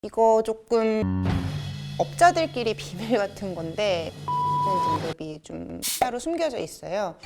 이거 조금 업자들끼리 비밀 같은 건데 등급이 좀 따로 숨겨져 있어요.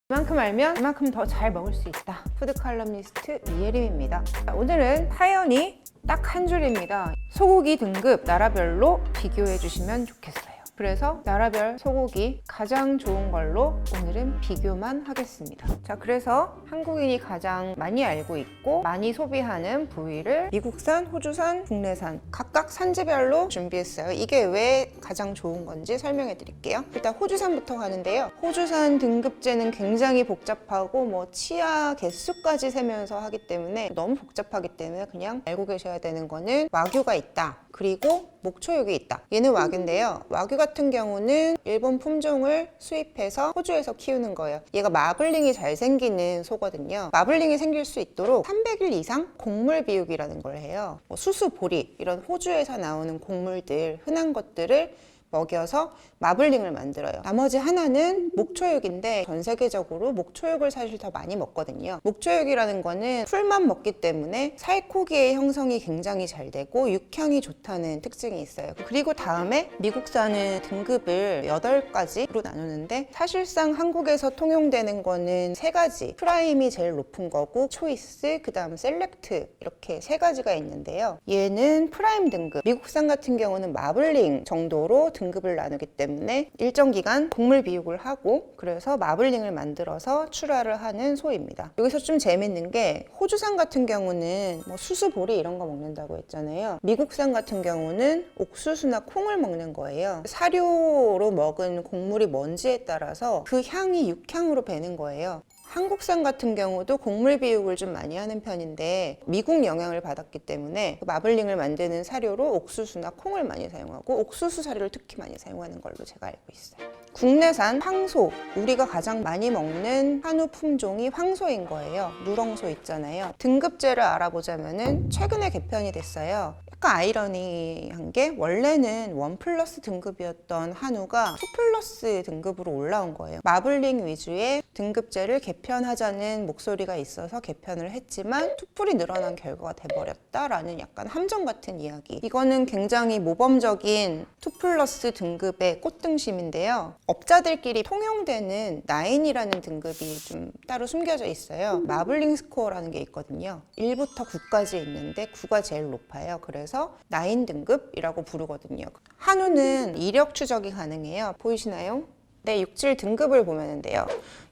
이만큼 알면 이만큼 더 잘 먹을 수 있다. 푸드 칼럼니스트 이예림입니다. 오늘은 사연이 딱 한 줄입니다. 소고기 등급 나라별로 비교해 주시면 좋겠어요. 그래서 나라별 소고기 가장 좋은 걸로 오늘은 비교만 하겠습니다. 자, 그래서 한국인이 가장 많이 알고 있고 많이 소비하는 부위를 미국산, 호주산, 국내산 각각 산지별로 준비했어요. 이게 왜 가장 좋은 건지 설명해 드릴게요. 일단 호주산부터 가는데요. 호주산 등급제는 굉장히 복잡하고 뭐 치아 개수까지 세면서 하기 때문에 너무 복잡하기 때문에 그냥 알고 계셔야 되는 거는 와규가 있다. 그리고 목초육이 있다. 얘는 와규인데요. 와규 같은 경우는 일본 품종을 수입해서 호주에서 키우는 거예요. 얘가 마블링이 잘 생기는 소거든요. 마블링이 생길 수 있도록 300일 이상 곡물 비육이라는 걸 해요. 뭐 수수, 보리 이런 호주에서 나오는 곡물들, 흔한 것들을 먹여서 마블링을 만들어요. 나머지 하나는 목초육인데 전 세계적으로 목초육을 사실 더 많이 먹거든요. 목초육이라는 거는 풀만 먹기 때문에 살코기의 형성이 굉장히 잘 되고 육향이 좋다는 특징이 있어요. 그리고 다음에 미국산은 등급을 8가지로 나누는데 사실상 한국에서 통용되는 거는 3가지. 프라임이 제일 높은 거고 초이스, 그 다음 셀렉트 이렇게 3가지가 있는데요. 얘는 프라임 등급, 미국산 같은 경우는 마블링 정도로 등급을 나누기 때문에 일정 기간 곡물 비육을 하고 그래서 마블링을 만들어서 출하를 하는 소입니다. 여기서 좀 재밌는 게 호주산 같은 경우는 뭐 수수, 보리 이런 거 먹는다고 했잖아요. 미국산 같은 경우는 옥수수나 콩을 먹는 거예요. 사료로 먹은 곡물이 뭔지에 따라서 그 향이 육향으로 배는 거예요. 한국산 같은 경우도 곡물 비육을 좀 많이 하는 편인데 미국 영향을 받았기 때문에 마블링을 만드는 사료로 옥수수나 콩을 많이 사용하고 옥수수 사료를 특히 많이 사용하는 걸로 제가 알고 있어요. 국내산 황소, 우리가 가장 많이 먹는 한우 품종이 황소인 거예요. 누렁소 있잖아요. 등급제를 알아보자면은 최근에 개편이 됐어요. 약간 아이러니한 게 원래는 1+ 등급이었던 한우가 2+ 등급으로 올라온 거예요. 마블링 위주의 등급제를 개편하자는 목소리가 있어서 개편을 했지만 투풀이 늘어난 결과가 돼버렸다라는 약간 함정 같은 이야기. 이거는 굉장히 모범적인 2+ 등급의 꽃등심인데요. 업자들끼리 통용되는 9이라는 등급이 좀 따로 숨겨져 있어요. 마블링 스코어라는 게 있거든요. 1부터 9까지 있는데 9가 제일 높아요. 그래서 9 등급이라고 부르거든요. 한우는 이력 추적이 가능해요. 보이시나요? 네, 6, 7 등급을 보면 돼요.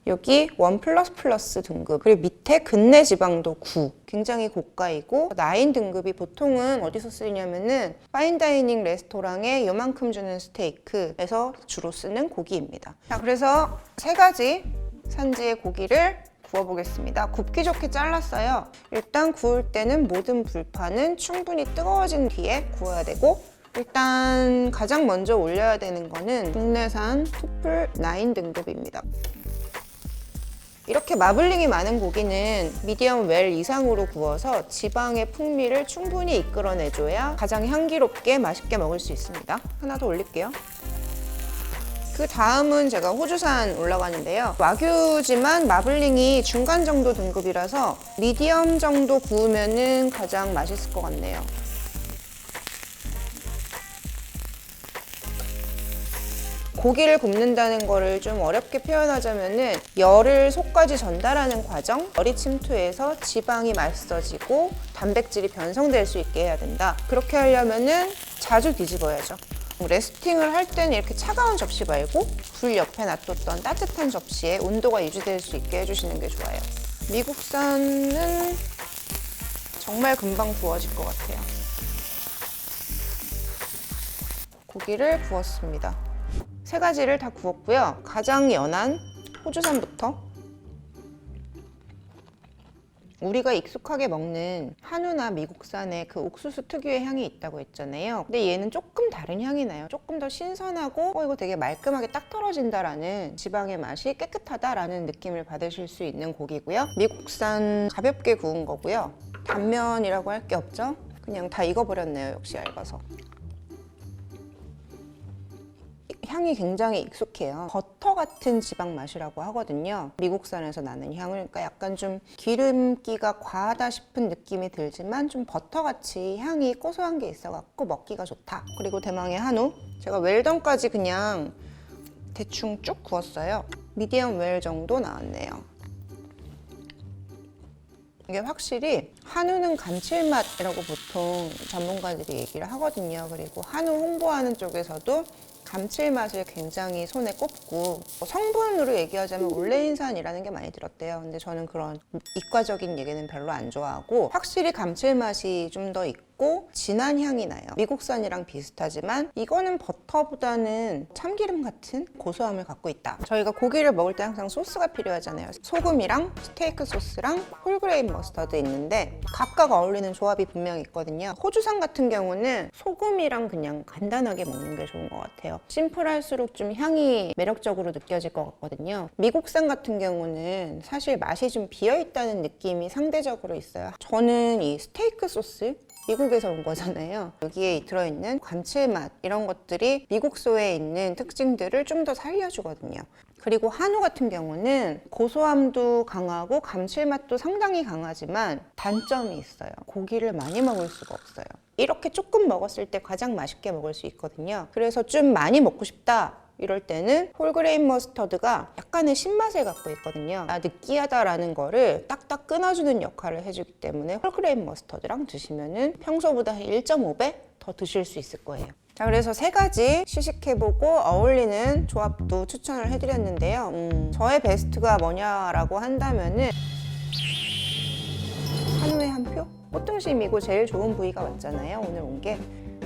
여기 1++ 등급, 그리고 밑에 근내 지방도 9, 굉장히 고가이고 9 등급이 보통은 어디서 쓰이냐면은 파인다이닝 레스토랑에 요만큼 주는 스테이크에서 주로 쓰는 고기입니다. 자, 그래서 3가지 산지의 고기를 구워보겠습니다. 굽기 좋게 잘랐어요. 일단 구울 때는 모든 불판은 충분히 뜨거워진 뒤에 구워야 되고 일단 가장 먼저 올려야 되는 거는 국내산 투풀 9 등급입니다. 이렇게 마블링이 많은 고기는 미디엄 웰 이상으로 구워서 지방의 풍미를 충분히 이끌어내줘야 가장 향기롭게 맛있게 먹을 수 있습니다. 하나 더 올릴게요. 그 다음은 제가 호주산 올라가는데요. 와규지만 마블링이 중간 정도 등급이라서 미디엄 정도 구우면은 가장 맛있을 것 같네요. 고기를 굽는다는 거를 좀 어렵게 표현하자면은 열을 속까지 전달하는 과정, 열이 침투해서 지방이 맛있어지고 단백질이 변성될 수 있게 해야 된다. 그렇게 하려면은 자주 뒤집어야죠. 레스팅을 할 때는 이렇게 차가운 접시 말고 불 옆에 놔뒀던 따뜻한 접시에 온도가 유지될 수 있게 해주시는 게 좋아요. 미국산은 정말 금방 구워질 것 같아요. 고기를 구웠습니다. 3가지를 다 구웠고요. 가장 연한 호주산부터 우리가 익숙하게 먹는 한우나 미국산의 그 옥수수 특유의 향이 있다고 했잖아요. 근데 얘는 조금 다른 향이 나요. 조금 더 신선하고 이거 되게 말끔하게 딱 떨어진다라는 지방의 맛이 깨끗하다라는 느낌을 받으실 수 있는 고기고요. 미국산 가볍게 구운 거고요. 단면이라고 할 게 없죠. 그냥 다 익어버렸네요. 역시 얇아서. 향이 굉장히 익숙해요. 버터 같은 지방 맛이라고 하거든요. 미국산에서 나는 향을. 그러니까 약간 좀 기름기가 과하다 싶은 느낌이 들지만 좀 버터같이 향이 고소한 게 있어갖고 먹기가 좋다. 그리고 대망의 한우. 제가 웰던까지 그냥 대충 쭉 구웠어요. 미디엄 웰 정도 나왔네요. 이게 확실히 한우는 감칠맛이라고 보통 전문가들이 얘기를 하거든요. 그리고 한우 홍보하는 쪽에서도 감칠맛을 굉장히 손에 꼽고 성분으로 얘기하자면 올레인산이라는 게 많이 들었대요. 근데 저는 그런 이과적인 얘기는 별로 안 좋아하고 확실히 감칠맛이 좀 더 있고 진한 향이 나요. 미국산이랑 비슷하지만 이거는 버터보다는 참기름 같은 고소함을 갖고 있다. 저희가 고기를 먹을 때 항상 소스가 필요하잖아요. 소금이랑 스테이크 소스랑 홀그레인 머스터드 있는데 각각 어울리는 조합이 분명히 있거든요. 호주산 같은 경우는 소금이랑 그냥 간단하게 먹는 게 좋은 것 같아요. 심플할수록 좀 향이 매력적으로 느껴질 것 같거든요. 미국산 같은 경우는 사실 맛이 좀 비어있다는 느낌이 상대적으로 있어요. 저는 이 스테이크 소스 미국에서 온 거잖아요. 여기에 들어있는 감칠맛 이런 것들이 미국소에 있는 특징들을 좀 더 살려주거든요. 그리고 한우 같은 경우는 고소함도 강하고 감칠맛도 상당히 강하지만 단점이 있어요. 고기를 많이 먹을 수가 없어요. 이렇게 조금 먹었을 때 가장 맛있게 먹을 수 있거든요. 그래서 좀 많이 먹고 싶다 이럴 때는 홀그레인 머스터드가 약간의 신맛을 갖고 있거든요. 느끼하다라는 거를 딱딱 끊어주는 역할을 해주기 때문에 홀그레인 머스터드랑 드시면은 평소보다 1.5배 더 드실 수 있을 거예요. 자, 그래서 3가지 시식해보고 어울리는 조합도 추천을 해드렸는데요. 저의 베스트가 뭐냐라고 한다면은 한우의 한 표? 꽃등심이고 제일 좋은 부위가 맞잖아요, 오늘 온 게.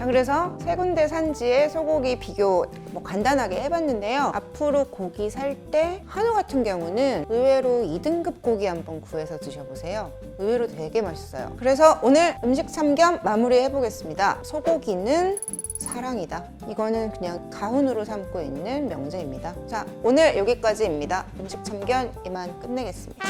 그래서 3군데 산지의 소고기 비교 간단하게 해봤는데요. 앞으로 고기 살 때 한우 같은 경우는 의외로 2등급 고기 한번 구해서 드셔보세요. 의외로 되게 맛있어요. 그래서 오늘 음식 참견 마무리 해보겠습니다. 소고기는 사랑이다. 이거는 그냥 가훈으로 삼고 있는 명제입니다. 자, 오늘 여기까지입니다. 음식 참견 이만 끝내겠습니다.